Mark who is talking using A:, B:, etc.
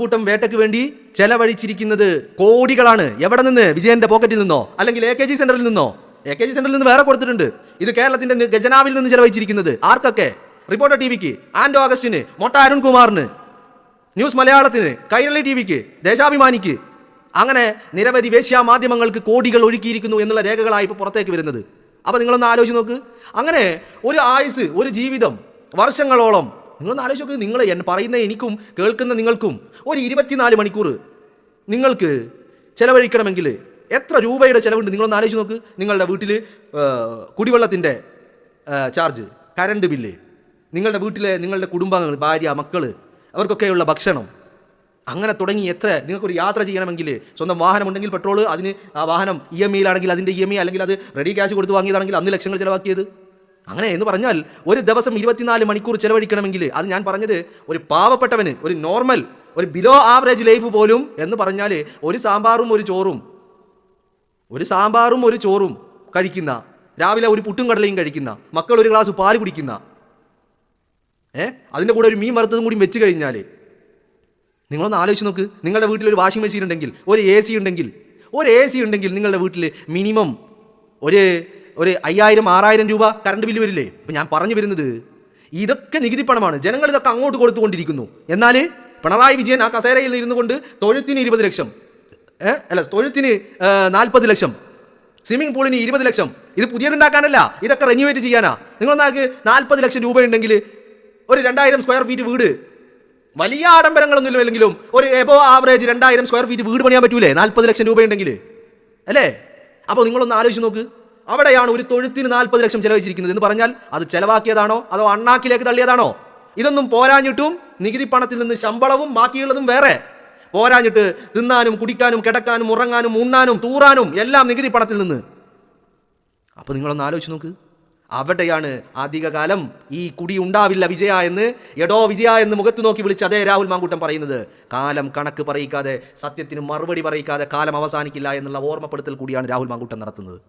A: കൂട്ടം വേട്ടയ്ക്ക് വേണ്ടി ചെലവഴിച്ചിരിക്കുന്നത് കോടികളാണ്. എവിടെ നിന്ന്? വിജയന്റെ പോക്കറ്റിൽ നിന്നോ അല്ലെങ്കിൽ AKG സെന്ററിൽ നിന്നോ? AKG സെന്ററിൽ നിന്ന് വേറെ കൊടുത്തിട്ടുണ്ട്. ഇത് കേരളത്തിന്റെ ഖജനാവിൽ നിന്ന് ചെലവഴിച്ചിരിക്കുന്നത് ആർക്കൊക്കെ? റിപ്പോർട്ടർ ടിവിക്ക്, ആൻഡോ അഗസ്റ്റിന്, മൊട്ട അരുൺകുമാറിന്, ന്യൂസ് മലയാളത്തിന്, കൈരളി ടിവിക്ക്, ദേശാഭിമാനിക്ക്, അങ്ങനെ നിരവധി വേശ്യാ മാധ്യമങ്ങൾക്ക് കോടികൾ ഒഴുക്കിയിരിക്കുന്നു എന്നുള്ള രേഖകളായി ഇപ്പോൾ പുറത്തേക്ക് വരുന്നത്. അപ്പോൾ നിങ്ങളൊന്ന് ആലോചിച്ച് നോക്ക്. അങ്ങനെ ഒരു ആയുസ്, ഒരു ജീവിതം, വർഷങ്ങളോളം നിങ്ങളൊന്ന് ആലോചിച്ച് നോക്ക്. നിങ്ങൾ പറയുന്ന എനിക്കും കേൾക്കുന്ന നിങ്ങൾക്കും ഒരു 24 മണിക്കൂർ നിങ്ങൾക്ക് ചെലവഴിക്കണമെങ്കിൽ എത്ര രൂപയുടെ ചിലവുണ്ട്? നിങ്ങളൊന്ന് ആലോചിച്ച് നോക്ക്. നിങ്ങളുടെ വീട്ടിൽ കുടിവെള്ളത്തിൻ്റെ ചാർജ്, കറണ്ട് ബില്ല്, നിങ്ങളുടെ വീട്ടിലെ നിങ്ങളുടെ കുടുംബാംഗങ്ങൾ, ഭാര്യ, മക്കൾ, അവർക്കൊക്കെയുള്ള ഭക്ഷണം, അങ്ങനെ തുടങ്ങി എത്ര. നിങ്ങൾക്കൊരു യാത്ര ചെയ്യണമെങ്കിൽ സ്വന്തം വാഹനം ഉണ്ടെങ്കിൽ പെട്രോൾ, അതിന് ആ വാഹനം EMI ആണെങ്കിൽ അതിൻ്റെ EMI, അല്ലെങ്കിൽ അത് റെഡി ക്യാഷ് കൊടുത്ത് വാങ്ങിയതാണെങ്കിൽ അന്ന് ലക്ഷങ്ങൾ ചിലവാക്കിയത്. അങ്ങനെ എന്ന് പറഞ്ഞാൽ ഒരു ദിവസം 24 മണിക്കൂർ ചിലവഴിക്കണമെങ്കിൽ അത് ഞാൻ പറഞ്ഞത് ഒരു പാവപ്പെട്ടവന്, ഒരു നോർമൽ, ഒരു ബിലോ ആവറേജ് ലൈഫ് പോലും എന്ന് പറഞ്ഞാൽ ഒരു സാമ്പാറും ഒരു ചോറും കഴിക്കുന്ന, രാവിലെ ഒരു പുട്ടും കടലയും കഴിക്കുന്ന, മക്കൾ ഒരു ഗ്ലാസ് പാൽ കുടിക്കുന്ന, അതിൻ്റെ കൂടെ ഒരു മീൻ വറുത്തതും കൂടി വെച്ച് കഴിഞ്ഞാൽ നിങ്ങളൊന്ന് ആലോചിച്ച് നോക്ക്. നിങ്ങളുടെ വീട്ടിൽ ഒരു വാഷിംഗ് മെഷീൻ ഉണ്ടെങ്കിൽ, ഒരു AC ഉണ്ടെങ്കിൽ നിങ്ങളുടെ വീട്ടിൽ മിനിമം ഒരു 5000-6000 രൂപ കറണ്ട് ബില്ല് വരില്ലേ? അപ്പം ഞാൻ പറഞ്ഞു വരുന്നത് ഇതൊക്കെ നികുതി പണമാണ്. ജനങ്ങൾ ഇതൊക്കെ അങ്ങോട്ട് കൊടുത്തുകൊണ്ടിരിക്കുന്നു. എന്നാൽ പിണറായി വിജയൻ ആ കസേരയിൽ ഇരുന്നു കൊണ്ട് തൊഴുത്തിന് 20 ലക്ഷം, തൊഴുത്തിന് 40 ലക്ഷം, സ്വിമ്മിംഗ് പൂളിന് 20 ലക്ഷം. ഇത് പുതിയതുണ്ടാക്കാനല്ല, ഇതൊക്കെ റിന്യൂവേറ്റ് ചെയ്യാനാ. നിങ്ങളൊന്നാക്ക് 40 ലക്ഷം രൂപ ഉണ്ടെങ്കിൽ ഒരു 2000 സ്ക്വയർ ഫീറ്റ് വീട്, വലിയ ആഡംബരങ്ങളൊന്നും ഇല്ലെങ്കിലും ഒരു എബോ ആവറേജ് 2000 സ്ക്വയർ ഫീറ്റ് വീട് പണിയാൻ പറ്റൂലേ 40 ലക്ഷം രൂപ ഉണ്ടെങ്കിൽ? അല്ലേ? അപ്പോൾ നിങ്ങളൊന്ന് ആലോചിച്ച് നോക്ക്. അവിടെയാണ് ഒരു തൊഴുത്തിന് 40 ലക്ഷം ചെലവഴിച്ചിരിക്കുന്നത് എന്ന് പറഞ്ഞാൽ അത് ചെലവാക്കിയതാണോ അതോ അണ്ണാക്കിലേക്ക് തള്ളിയതാണോ? ഇതൊന്നും പോരാഞ്ഞിട്ടും നികുതി പണത്തിൽ നിന്ന് ശമ്പളവും ബാക്കിയുള്ളതും വേറെ പോരാഞ്ഞിട്ട് തിന്നാനും കുടിക്കാനും കിടക്കാനും ഉറങ്ങാനും ഉണ്ണാനും തൂറാനും എല്ലാം നികുതി പണത്തിൽ നിന്ന്. അപ്പോൾ നിങ്ങളൊന്ന് ആലോചിച്ച് നോക്ക്. അവിടെയാണ് അധികകാലം ഈ കുടി ഉണ്ടാവില്ല വിജയ എന്ന്, എടോ വിജയ എന്ന് മുഖത്ത് നോക്കി വിളിച്ച് അതേ രാഹുൽ മാങ്കൂട്ടം പറയുന്നത്. കാലം കണക്ക് പറയിക്കാതെ, സത്യത്തിന് മറുപടി പറയിക്കാതെ കാലം അവസാനിക്കില്ല എന്നുള്ള ഓർമ്മപ്പെടുത്തൽ കൂടിയാണ് രാഹുൽ മാങ്കൂട്ടം നടത്തുന്നത്.